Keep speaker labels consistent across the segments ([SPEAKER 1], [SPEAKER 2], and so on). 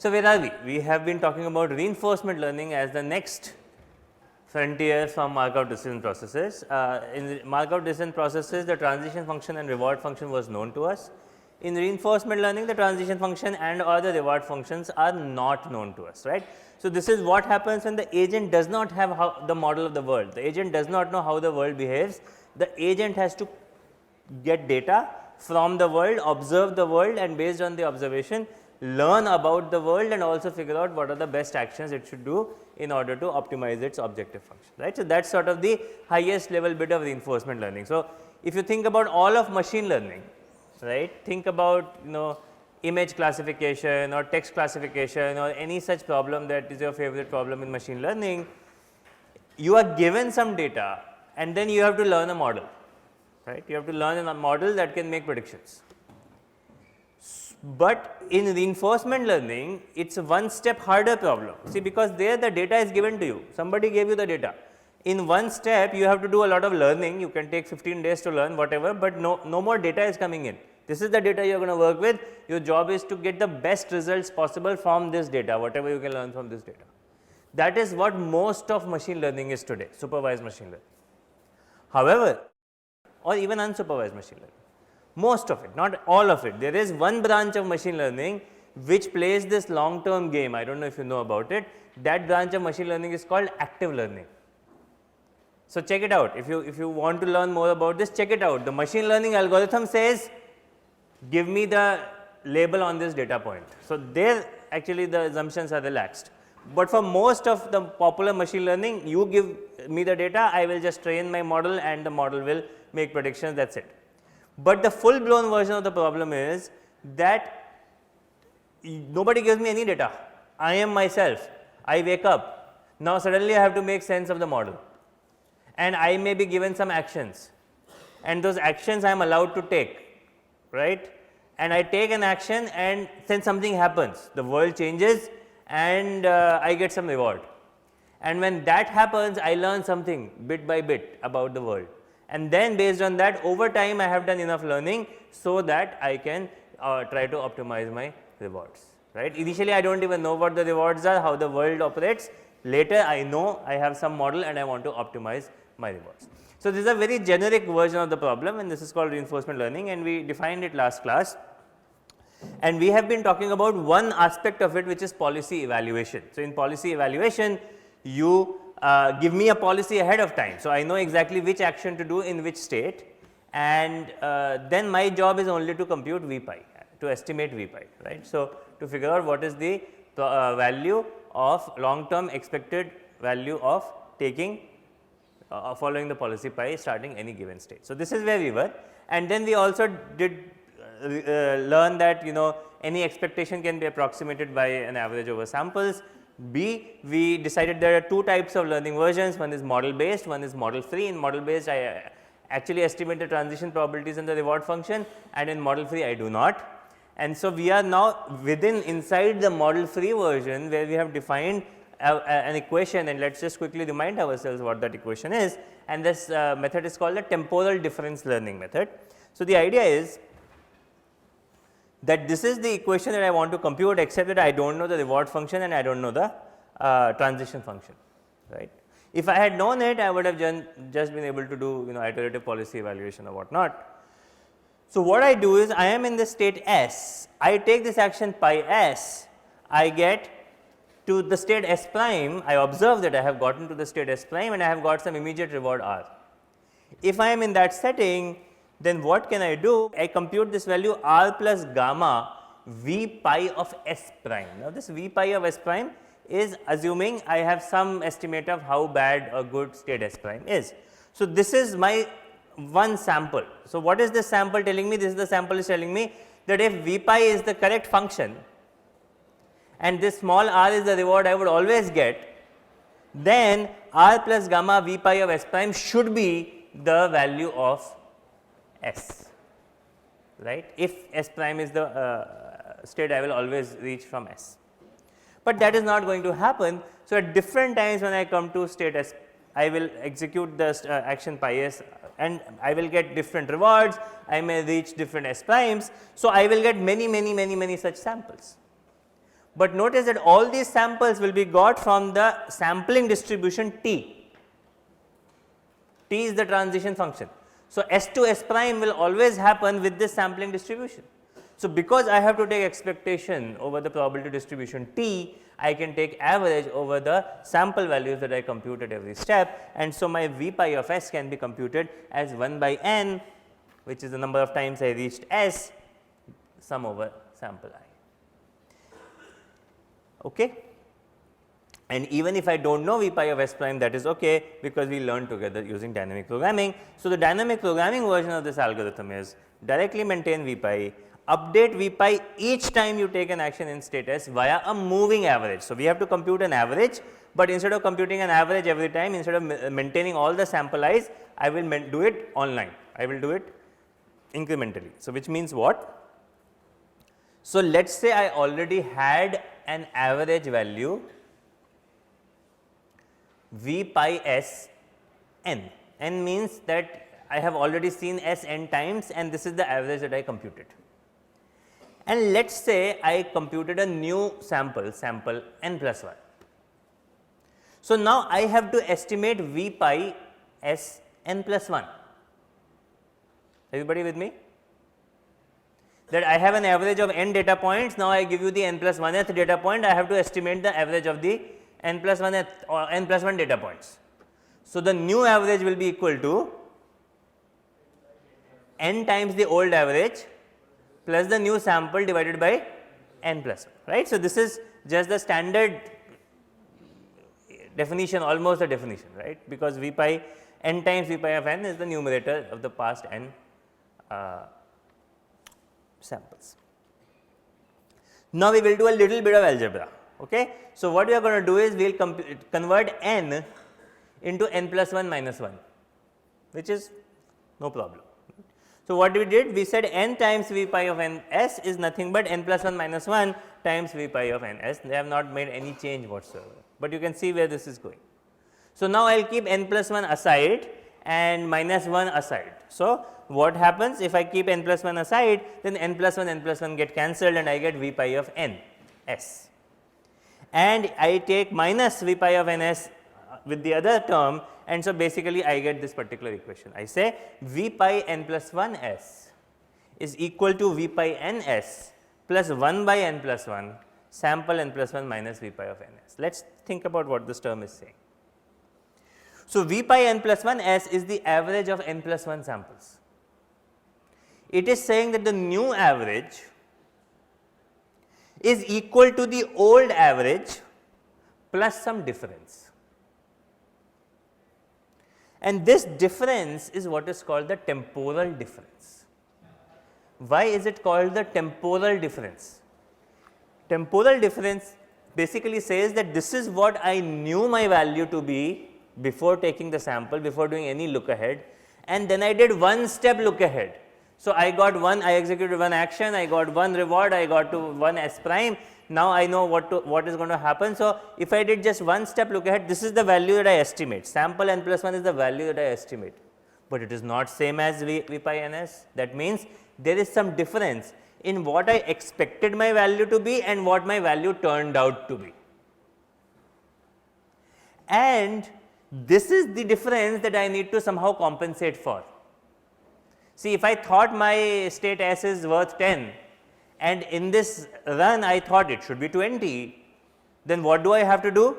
[SPEAKER 1] So, where are we? We have been talking about reinforcement learning as the next frontier from Markov decision processes. In the Markov decision processes, the transition function and reward function was known to us. In reinforcement learning, the transition function and or the reward functions are not known to us, right. So, this is what happens when the agent does not have the model of the world. The agent does not know how the world behaves. The agent has to get data from the world, observe the world, and based on the observation learn about the world and also figure out what are the best actions it should do in order to optimize its objective function, right. So, that is sort of the highest level bit of reinforcement learning. So, if you think about all of machine learning, right, think about image classification or text classification or any such problem that is your favorite problem in machine learning, you are given some data and then you have to learn a model, right. You have to learn a model that can make predictions. But in reinforcement learning, it is a one step harder problem. See, because there the data is given to you, somebody gave you the data. In one step, you have to do a lot of learning, you can take 15 days to learn whatever, but no more data is coming in. This is the data you are going to work with. Your job is to get the best results possible from this data, whatever you can learn from this data. That is what most of machine learning is today, supervised machine learning. However, or even unsupervised machine learning, most of it, not all of it. There is one branch of machine learning which plays this long term game. I do not know if you know about it. That branch of machine learning is called active learning. So, check it out. If you want to learn more about this, check it out. The machine learning algorithm says, give me the label on this data point. So, there actually the assumptions are relaxed. But for most of the popular machine learning, you give me the data, I will just train my model and the model will make predictions, that is it. But the full blown version of the problem is that nobody gives me any data. I am myself. I wake up. Now, suddenly I have to make sense of the model and I may be given some actions and those actions I am allowed to take, right. And I take an action and then something happens, the world changes and I get some reward. And when that happens, I learn something bit by bit about the world. And then based on that, over time I have done enough learning so that I can try to optimize my rewards, right. Initially I do not even know what the rewards are, how the world operates. Later I know I have some model and I want to optimize my rewards. So, this is a very generic version of the problem and this is called reinforcement learning and we defined it last class. And we have been talking about one aspect of it, which is policy evaluation. So, in policy evaluation, you give me a policy ahead of time. So, I know exactly which action to do in which state and then my job is only to compute V pi, to estimate V pi, right. So, to figure out what is the value of long term expected value of taking following the policy pi starting any given state. So, this is where we were and then we also did learn that any expectation can be approximated by an average over samples. B, we decided there are two types of learning versions, one is model based, one is model free. In model based I actually estimate the transition probabilities in the reward function and in model free I do not. And so, we are now inside the model free version where we have defined an equation and let us just quickly remind ourselves what that equation is, and this method is called the temporal difference learning method. So, the idea is that this is the equation that I want to compute, except that I do not know the reward function and I do not know the transition function, right. If I had known it, I would have just been able to do iterative policy evaluation or what not. So, what I do is I am in the state S, I take this action pi S, I get to the state S prime, I observe that I have gotten to the state S prime and I have got some immediate reward R. If I am in that setting, then what can I do? I compute this value R plus gamma V pi of S prime. Now, this V pi of S prime is assuming I have some estimate of how bad or good state S prime is. So, this is my one sample. So, what is this sample telling me? This is the sample is telling me that if V pi is the correct function and this small r is the reward I would always get, then R plus gamma V pi of S prime should be the value of S, right, if S prime is the state I will always reach from S. But that is not going to happen. So, at different times when I come to state S, I will execute the action pi S and I will get different rewards, I may reach different S primes. So, I will get many such samples. But notice that all these samples will be got from the sampling distribution T. T is the transition function. So, S to S prime will always happen with this sampling distribution. So, because I have to take expectation over the probability distribution T, I can take average over the sample values that I compute at every step, and so my V pi of S can be computed as 1 by n, which is the number of times I reached S, sum over sample I. Okay. And even if I do not know V pi of S prime, that is okay, because we learned together using dynamic programming. So, the dynamic programming version of this algorithm is directly maintain V pi, update V pi each time you take an action in state S via a moving average. So, we have to compute an average, but instead of computing an average every time, instead of maintaining all the sample i's, I will do it online, I will do it incrementally. So, which means what? So, let us say I already had an average value V pi S n. N means that I have already seen S n times, and this is the average that I computed. And let us say I computed a new sample, sample n plus 1. So, now I have to estimate V pi S n plus 1. Everybody with me? That I have an average of n data points, now I give you the n plus 1th data point, I have to estimate the average of the n plus 1th or n plus 1 data points. So, the new average will be equal to n times the old average plus the new sample divided by n plus 1, right. So, this is just the standard definition, almost a definition, right, because V pi n times V pi of n is the numerator of the past n samples. Now, we will do a little bit of algebra. Okay. So, what we are going to do is we will convert n into n plus 1 minus 1, which is no problem. So, what we did? We said n times V pi of n s is nothing but n plus 1 minus 1 times V pi of n s. They have not made any change whatsoever, but you can see where this is going. So, now I will keep n plus 1 aside and minus 1 aside. So, what happens if I keep n plus 1 aside, then n plus 1 get cancelled and I get V pi of n s. And I take minus V pi of n s with the other term, and so basically I get this particular equation. I say V pi n plus 1 s is equal to V pi n s plus 1 by n plus 1 sample n plus 1 minus V pi of n s. Let us think about what this term is saying. So, V pi n plus 1 s is the average of n plus 1 samples. It is saying that the new average is equal to the old average plus some difference, and this difference is what is called the temporal difference. Why is it called the temporal difference? Temporal difference basically says that this is what I knew my value to be before taking the sample, before doing any look ahead, and then I did one step look ahead. So, I executed one action, I got one reward, I got to one S prime. Now, I know what is going to happen. So, if I did just one step look ahead, this is the value that I estimate. Sample n plus 1 is the value that I estimate, but it is not same as V pi n s. That means there is some difference in what I expected my value to be and what my value turned out to be. And this is the difference that I need to somehow compensate for. See, if I thought my state S is worth 10 and in this run I thought it should be 20, then what do I have to do?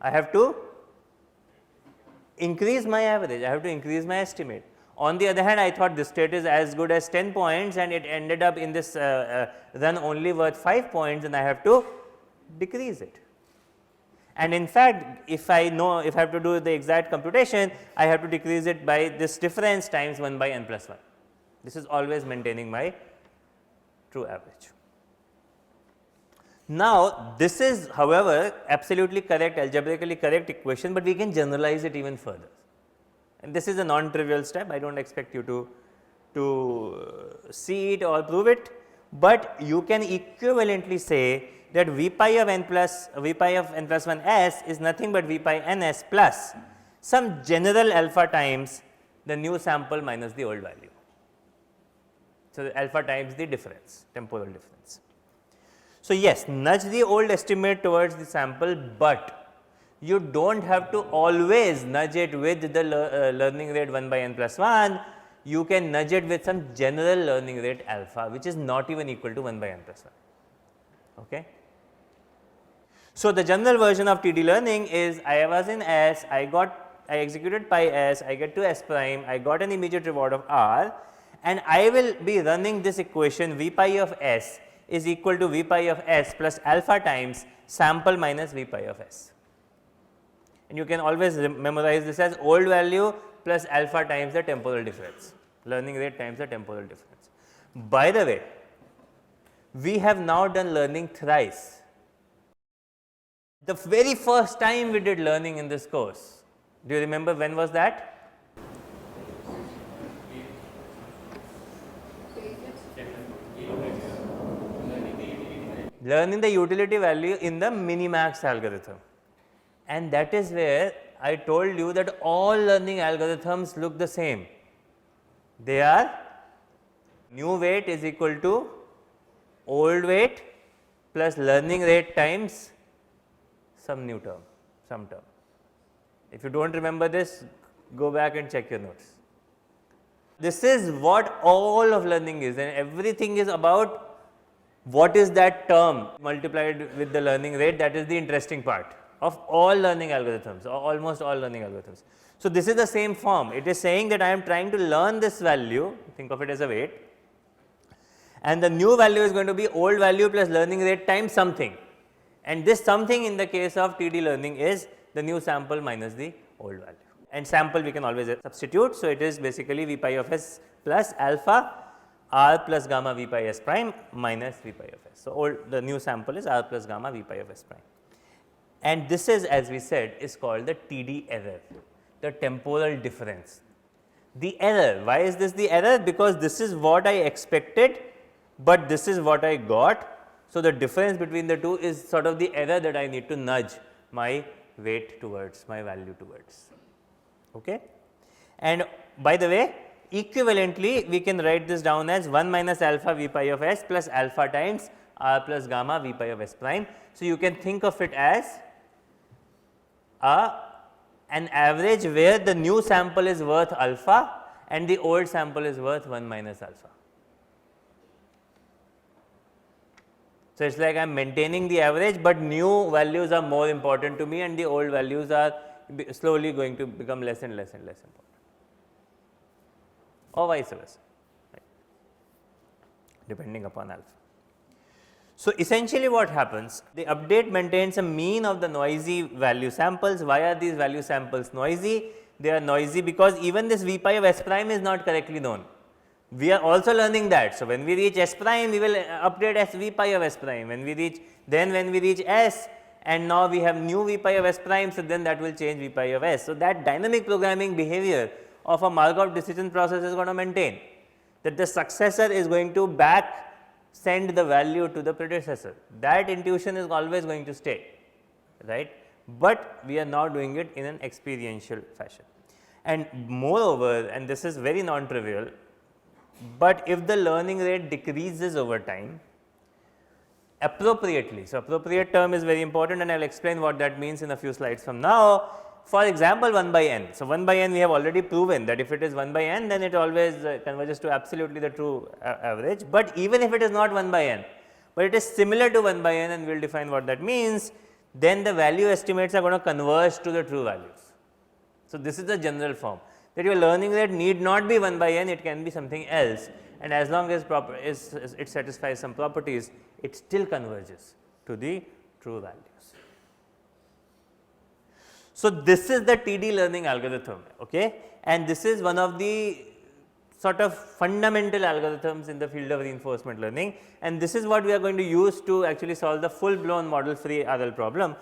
[SPEAKER 1] I have to increase my average, I have to increase my estimate. On the other hand, I thought this state is as good as 10 points and it ended up in this run only worth 5 points, and I have to decrease it. And in fact, if I have to do the exact computation, I have to decrease it by this difference times 1 by n plus 1. This is always maintaining my true average. Now, this is however absolutely correct, algebraically correct equation, but we can generalize it even further. And this is a non-trivial step, I do not expect you to see it or prove it, but you can equivalently say that V pi of n plus 1 s is nothing but V pi n s plus some general alpha times the new sample minus the old value. So, alpha times the difference, temporal difference. So, yes, nudge the old estimate towards the sample, but you do not have to always nudge it with the learning rate 1 by n plus 1. You can nudge it with some general learning rate alpha, which is not even equal to 1 by n plus 1. Okay. So, the general version of TD learning is I was in S, I executed pi S, I get to S prime, I got an immediate reward of R, and I will be running this equation V pi of S is equal to V pi of S plus alpha times sample minus V pi of S. And you can always memorize this as old value plus alpha times the temporal difference, learning rate times the temporal difference. By the way, we have now done learning thrice. The very first time we did learning in this course, do you remember when was that? Learning the utility value in the minimax algorithm, and that is where I told you that all learning algorithms look the same. They are new weight is equal to old weight plus learning rate times some new term, some term. If you do not remember this, go back and check your notes. This is what all of learning is, and everything is about what is that term multiplied with the learning rate. That is the interesting part of all learning algorithms, or almost all learning algorithms. So, this is the same form. It is saying that I am trying to learn this value, think of it as a weight, and the new value is going to be old value plus learning rate times something. And this something in the case of TD learning is the new sample minus the old value, and sample we can always substitute. So, it is basically V pi of S plus alpha R plus gamma V pi S prime minus V pi of S. So, the new sample is R plus gamma V pi of S prime, and this is, as we said, is called the TD error, the temporal difference. The error, why is this the error? Because this is what I expected, but this is what I got. So, the difference between the two is sort of the error that I need to nudge my weight towards, my value towards. Okay. And by the way, equivalently we can write this down as 1 minus alpha V pi of S plus alpha times R plus gamma V pi of S prime. So, you can think of it as an average where the new sample is worth alpha and the old sample is worth 1 minus alpha. So, it is like I am maintaining the average, but new values are more important to me and the old values are slowly going to become less and less and less important, or vice versa, right, depending upon alpha. So, essentially what happens, the update maintains a mean of the noisy value samples. Why are these value samples noisy? They are noisy because even this V pi of S prime is not correctly known. We are also learning that. So, when we reach S prime, we will update as V pi of S prime. When we reach S, and now we have new V pi of S prime, so then that will change V pi of S. So, that dynamic programming behavior of a Markov decision process is going to maintain, that the successor is going to back send the value to the predecessor. That intuition is always going to stay, right, but we are now doing it in an experiential fashion. And moreover, and this is very non-trivial, but if the learning rate decreases over time appropriately, so appropriate term is very important, and I will explain what that means in a few slides from now. For example, 1 by n. So, 1 by n we have already proven that if it is 1 by n, then it always converges to absolutely the true average, but even if it is not 1 by n, but it is similar to 1 by n, and we will define what that means, then the value estimates are going to converge to the true values. So, this is the general form, that your learning rate need not be 1 by n, it can be something else, and as long as it satisfies some properties, it still converges to the true values. So, this is the TD learning algorithm, okay, and this is one of the sort of fundamental algorithms in the field of reinforcement learning, and this is what we are going to use to actually solve the full blown model free RL problem.